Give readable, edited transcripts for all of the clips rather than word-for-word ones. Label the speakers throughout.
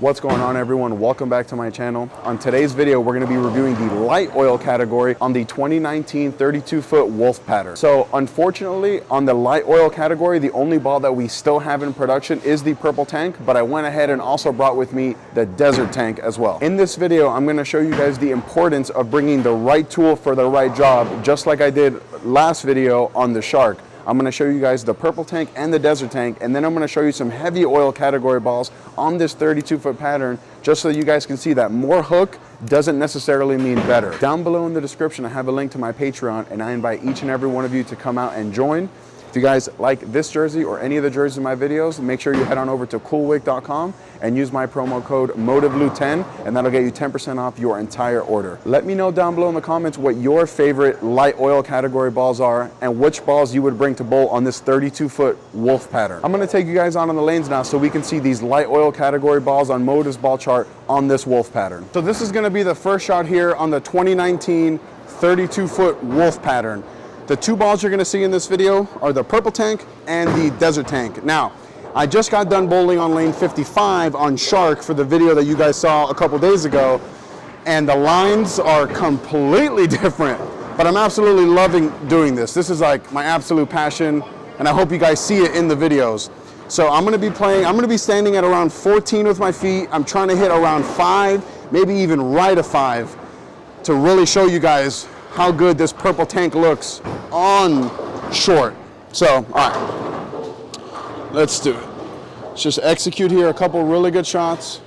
Speaker 1: What's going on, everyone? Welcome back to my channel. On today's video, we're going to be reviewing the light oil category on the 2019 32-foot Wolf pattern. So unfortunately, on the light oil category, the only ball that we still have in production is the purple tank, but I went ahead and also brought with me the desert tank as well. In this video, I'm going to show you guys the importance of bringing the right tool for the right job, just like I did last video on the shark. I'm going to show you guys the purple tank and the desert tank, and then I'm going to show you some heavy oil category balls on this 32-foot pattern, just so you guys can see that more hook doesn't necessarily mean better. Down below in the description, I have a link to my Patreon, and I invite each and every one of you to come out and join. If you guys like this jersey or any of the jerseys in my videos, make sure you head on over to coolwig.com and use my promo code MOTIVLU10, and that'll get you 10% off your entire order. Let me know down below in the comments what your favorite light oil category balls are and which balls you would bring to bowl on this 32-foot Wolf pattern. I'm going to take you guys out on the lanes now so we can see these light oil category balls on Motiv's ball chart on this Wolf pattern. So this is going to be the first shot here on the 2019 32-foot Wolf pattern. The two balls you're going to see in this video are the purple tank and the desert tank. Now, I just got done bowling on lane 55 on Shark for the video that you guys saw a couple days ago, and the lines are completely different, but I'm absolutely loving doing this. This is like my absolute passion, and I hope you guys see it in the videos. So I'm going to be standing at around 14 with my feet. I'm trying to hit around 5, maybe even right of 5, to really show you guys how good this purple tank looks on short. So, all right, let's do it. Let's just execute here a couple really good shots.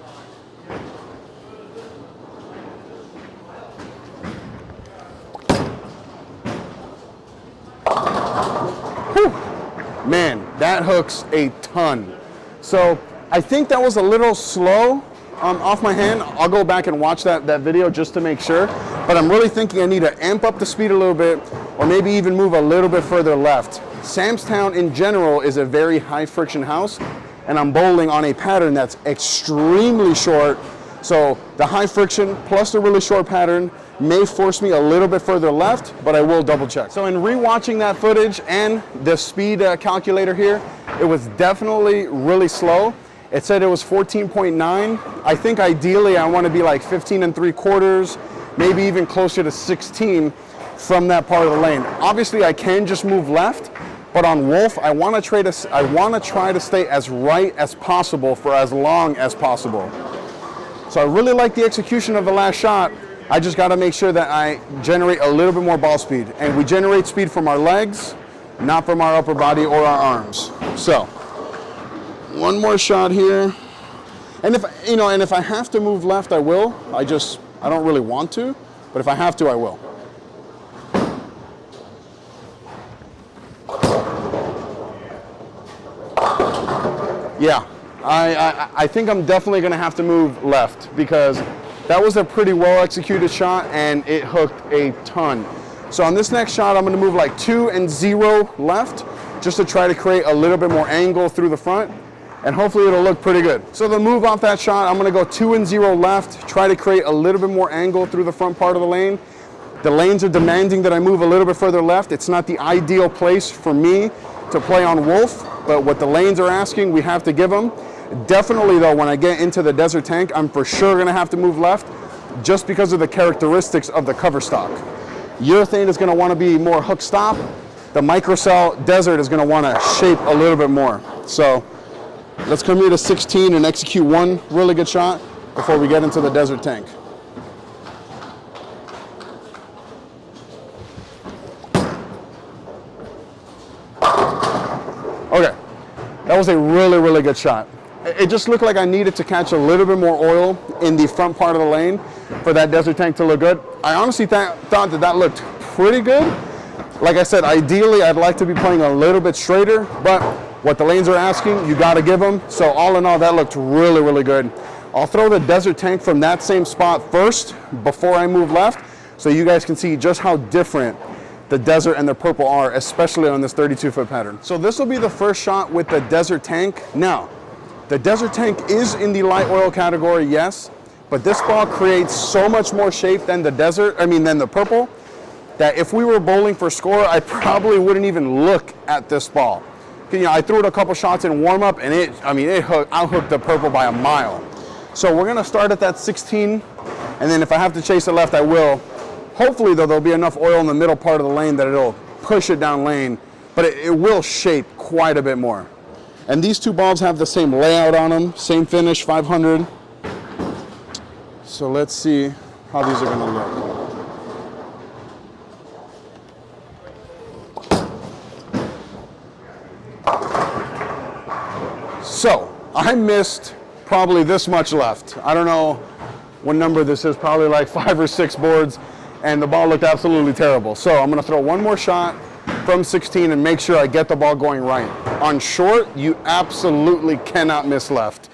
Speaker 1: Whew. Man, that hooks a ton. So I think that was a little slow off my hand. I'll go back and watch that video just to make sure. But I'm really thinking I need to amp up the speed a little bit, or maybe even move a little bit further left. Samstown in general is a very high friction house, and I'm bowling on a pattern that's extremely short. So the high friction plus the really short pattern may force me a little bit further left, but I will double check. So in rewatching that footage and the speed calculator here, it was definitely really slow. It said it was 14.9. I think ideally I want to be like 15 3/4, maybe even closer to 16 from that part of the lane. Obviously I can just move left, but on Wolf, I want to try to stay as right as possible for as long as possible. So I really like the execution of the last shot. I just got to make sure that I generate a little bit more ball speed, and we generate speed from our legs, not from our upper body or our arms. So one more shot here, and if I have to move left, I will. I don't really want to, but if I have to, I will. Yeah, I think I'm definitely going to have to move left, because that was a pretty well executed shot and it hooked a ton. So on this next shot, I'm going to move like 2 and 0 left, just to try to create a little bit more angle through the front, and hopefully it'll look pretty good. So the move off that shot, I'm going to go 2 and 0 left, try to create a little bit more angle through the front part of the lane. The lanes are demanding that I move a little bit further left. It's not the ideal place for me to play on Wolf, but what the lanes are asking, we have to give them. Definitely though, when I get into the desert tank, I'm for sure going to have to move left, just because of the characteristics of the cover stock. Urethane is going to want to be more hook stop. The microcell desert is going to want to shape a little bit more. So let's come here to 16 and execute one really good shot before we get into the desert tank. Okay, that was a really, really good shot. It just looked like I needed to catch a little bit more oil in the front part of the lane for that desert tank to look good. I honestly thought that looked pretty good. Like I said, ideally I'd like to be playing a little bit straighter, but what the lanes are asking, you got to give them. So all in all, that looked really, really good. I'll throw the desert tank from that same spot first before I move left, so you guys can see just how different the desert and the purple are, especially on this 32-foot pattern. So this will be the first shot with the desert tank. Now, the desert tank is in the light oil category, yes, but this ball creates so much more shape than than the purple, that if we were bowling for score, I probably wouldn't even look at this ball. I threw it a couple shots in warm up, and it outhooked the purple by a mile. So we're gonna start at that 16, and then if I have to chase it left, I will. Hopefully though, there'll be enough oil in the middle part of the lane that it'll push it down lane, but it will shape quite a bit more. And these two balls have the same layout on them, same finish, 500. So let's see how these are gonna look. So, I missed probably this much left. I don't know what number this is, probably like 5 or 6 boards, and the ball looked absolutely terrible. So I'm gonna throw one more shot from 16 and make sure I get the ball going right. On short, you absolutely cannot miss left.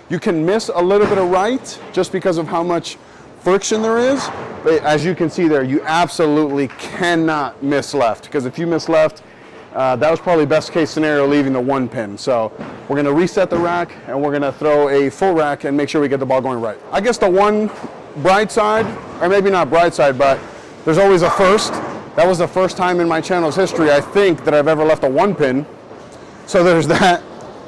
Speaker 1: You can miss a little bit of right just because of how much friction there is, but as you can see there, you absolutely cannot miss left, because if you miss left, that was probably best case scenario leaving the 1 pin. So we're gonna reset the rack and we're gonna throw a full rack and make sure we get the ball going right. I guess the one bright side, or maybe not bright side, but there's always a first. That was the first time in my channel's history, I think, that I've ever left a 1 pin. So there's that.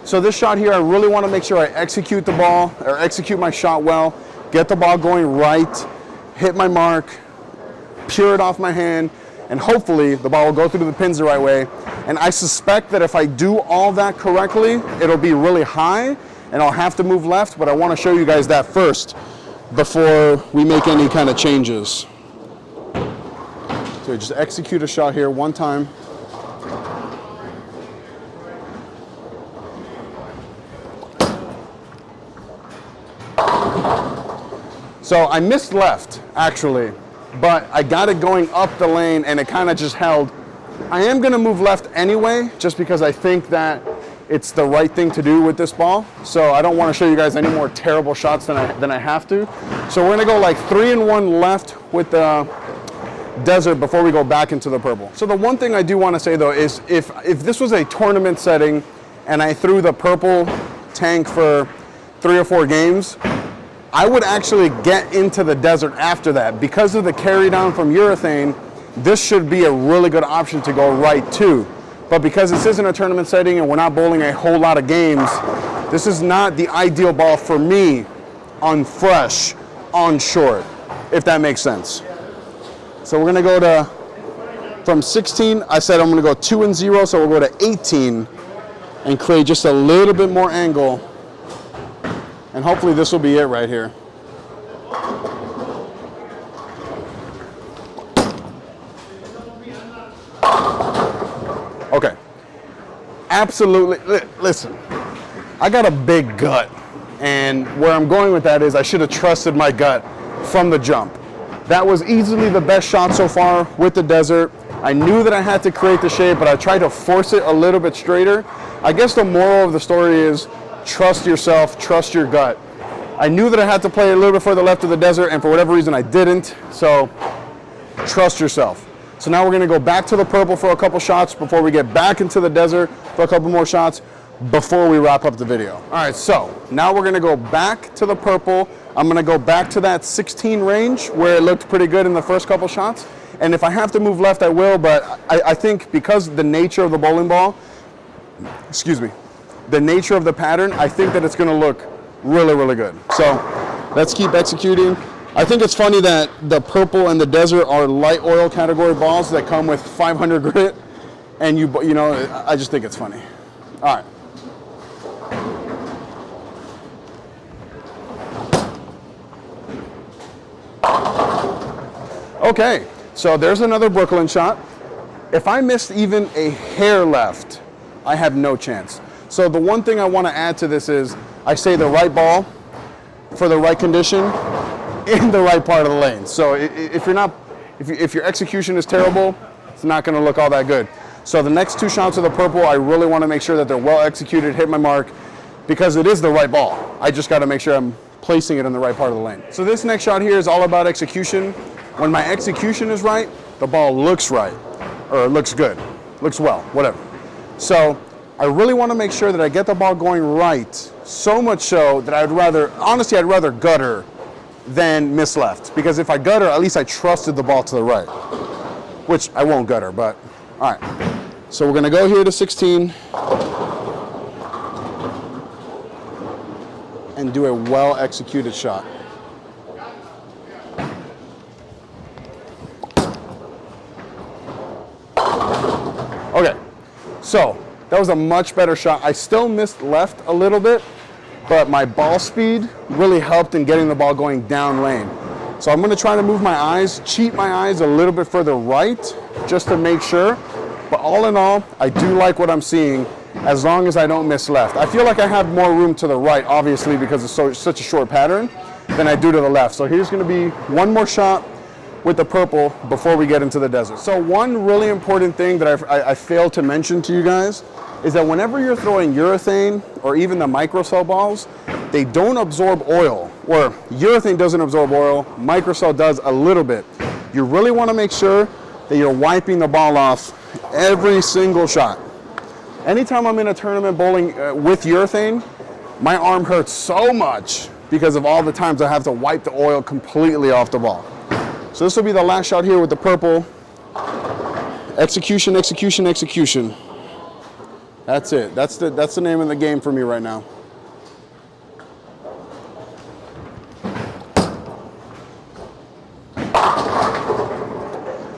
Speaker 1: So this shot here, I really wanna make sure I execute the ball, or execute my shot well, get the ball going right, hit my mark, pure it off my hand, and hopefully the ball will go through the pins the right way. And I suspect that if I do all that correctly, it'll be really high and I'll have to move left, but I want to show you guys that first before we make any kind of changes. So just execute a shot here one time. So I missed left, actually, but I got it going up the lane and it kind of just held. I am gonna move left anyway, just because I think that it's the right thing to do with this ball. So I don't wanna show you guys any more terrible shots than I have to. So we're gonna go like 3 and 1 left with the desert before we go back into the purple. So the one thing I do wanna say though is if this was a tournament setting and I threw the purple tank for 3 or 4 games, I would actually get into the desert after that. Because of the carry down from urethane, this should be a really good option to go right too. But because this isn't a tournament setting and we're not bowling a whole lot of games, this is not the ideal ball for me on fresh, on short, if that makes sense. So we're gonna go to, from 16, I said I'm gonna go 2 and 0, so we'll go to 18 and create just a little bit more angle. And hopefully this will be it right here. Okay, absolutely, listen, I got a big gut, and where I'm going with that is I should have trusted my gut from the jump. That was easily the best shot so far with the desert. I knew that I had to create the shape, but I tried to force it a little bit straighter. I guess the moral of the story is trust yourself, trust your gut. I knew that I had to play a little bit further left of the desert, and for whatever reason I didn't, so trust yourself. So now we're gonna go back to the purple for a couple shots before we get back into the desert for a couple more shots before we wrap up the video. All right, so now we're gonna go back to the purple. I'm gonna go back to that 16 range where it looked pretty good in the first couple shots. And if I have to move left, I will, but I think because the nature of the bowling ball, the nature of the pattern, I think that it's gonna look really, really good. So let's keep executing. I think it's funny that the purple and the desert are light oil category balls that come with 500 grit, and you know, I just think it's funny. All right. Okay, so there's another Brooklyn shot. If I missed even a hair left, I have no chance. So the one thing I want to add to this is I say the right ball for the right condition in the right part of the lane. So if your execution is terrible, it's not going to look all that good. So the next 2 shots of the purple, I really want to make sure that they're well executed, hit my mark, because it is the right ball. I just got to make sure I'm placing it in the right part of the lane. So this next shot here is all about execution. When my execution is right, the ball looks right, or looks good, looks well, whatever. So I really want to make sure that I get the ball going right, so much so that I'd rather gutter than miss left. Because if I gutter, at least I trusted the ball to the right, which I won't gutter, but all right. So we're gonna go here to 16 and and do a well executed shot. Okay, so that was a much better shot. I still missed left a little bit, but my ball speed really helped in getting the ball going down lane. So I'm gonna try to move my eyes, cheat my eyes a little bit further right, just to make sure. But all in all, I do like what I'm seeing as long as I don't miss left. I feel like I have more room to the right, obviously, because it's such a short pattern, than I do to the left. So here's gonna be one more shot with the purple before we get into the desert. So one really important thing that I failed to mention to you guys is that whenever you're throwing urethane or even the microcell balls, they don't absorb oil, or urethane doesn't absorb oil, microcell does a little bit. You really wanna make sure that you're wiping the ball off every single shot. Anytime I'm in a tournament bowling with urethane, my arm hurts so much because of all the times I have to wipe the oil completely off the ball. So this will be the last shot here with the purple. Execution, execution, execution. That's it. That's the name of the game for me right now.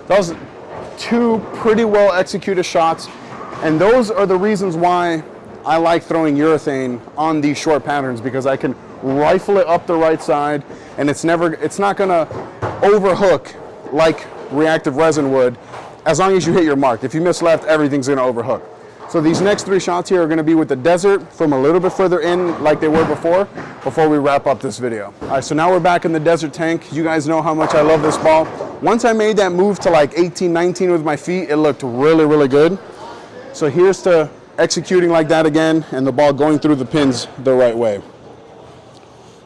Speaker 1: That was two pretty well executed shots, and those are the reasons why I like throwing urethane on these short patterns, because I can rifle it up the right side, and it's not gonna overhook like reactive resin would, as long as you hit your mark. If you miss left, everything's gonna overhook. So these next three shots here are gonna be with the desert from a little bit further in like they were before we wrap up this video. All right, so now we're back in the desert tank. You guys know how much I love this ball. Once I made that move to like 18, 19 with my feet, it looked really, really good. So here's to executing like that again, and the ball going through the pins the right way.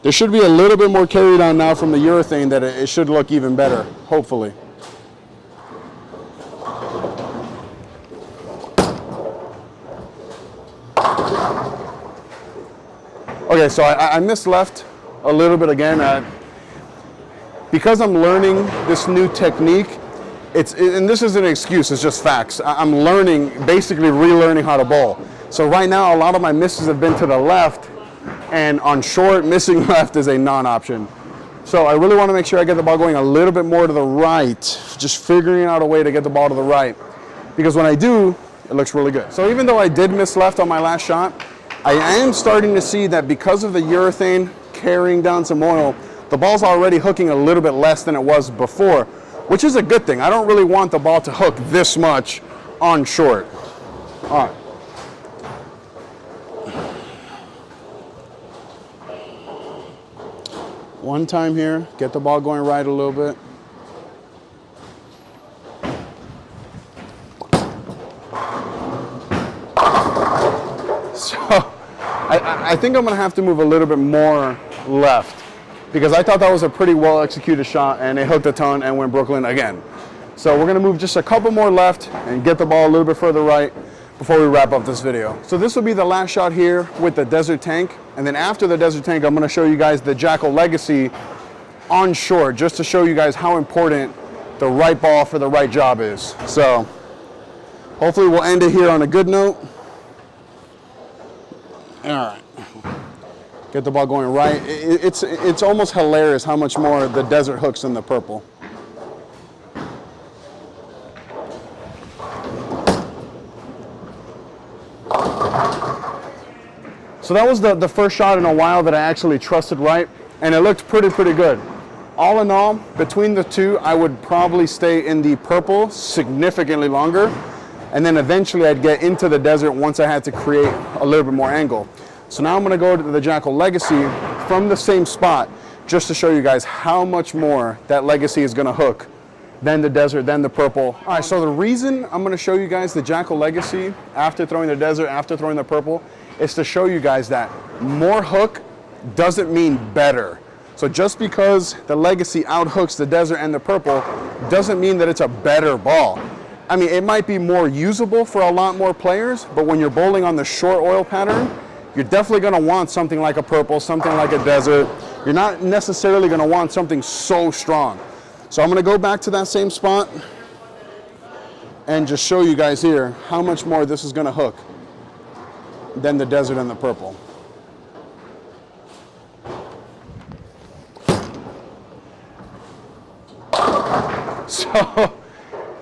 Speaker 1: There should be a little bit more carried on now from the urethane, that it should look even better, hopefully. Okay, so I missed left a little bit again. Because I'm learning this new technique, and this isn't an excuse, it's just facts. I'm learning, basically relearning how to bowl. So right now, a lot of my misses have been to the left, and on short, missing left is a non-option. So I really want to make sure I get the ball going a little bit more to the right, just figuring out a way to get the ball to the right, because when I do, it looks really good. So even though I did miss left on my last shot, I am starting to see that because of the urethane carrying down some oil, the ball's already hooking a little bit less than it was before, which is a good thing. I don't really want the ball to hook this much on short. All right. One time here, get the ball going right a little bit. So I think I'm gonna have to move a little bit more left, because I thought that was a pretty well executed shot and it hooked a ton and went Brooklyn again. So we're gonna move just a couple more left and get the ball a little bit further right before we wrap up this video. So this will be the last shot here with the desert tank. And then after the desert tank, I'm gonna show you guys the Jackal Legacy on short, just to show you guys how important the right ball for the right job is. So hopefully we'll end it here on a good note. All right. Get the ball going right. It's almost hilarious how much more the desert hooks than the purple. So that was the first shot in a while that I actually trusted right, and it looked pretty good. All in all, between the two, I would probably stay in the purple significantly longer, and then eventually I'd get into the desert once I had to create a little bit more angle. So now I'm gonna go to the Jackal Legacy from the same spot, just to show you guys how much more that Legacy is gonna hook than the desert, than the purple. All right, so the reason I'm gonna show you guys the Jackal Legacy after throwing the desert, after throwing the purple, is to show you guys that more hook doesn't mean better. So just because the Legacy outhooks the desert and the purple doesn't mean that it's a better ball. I mean, it might be more usable for a lot more players, but when you're bowling on the short oil pattern, you're definitely gonna want something like a purple, something like a desert. You're not necessarily gonna want something so strong. So I'm gonna go back to that same spot and just show you guys here how much more this is gonna hook than the desert and the purple. So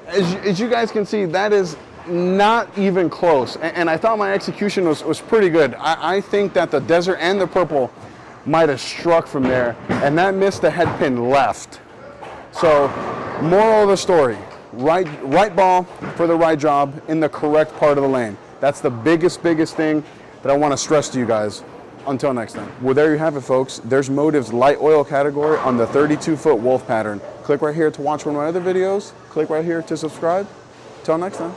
Speaker 1: as you guys can see, that is not even close. And I thought my execution was pretty good. I think that the desert and the purple might have struck from there, and that missed the head pin left. So moral of the story, right ball for the right job in the correct part of the lane. That's the biggest thing that I want to stress to you guys. Until next time. Well, there you have it, folks. There's Motiv's light oil category on the 32-foot Wolf pattern. Click right here to watch one of my other videos. Click right here to subscribe. Till next time.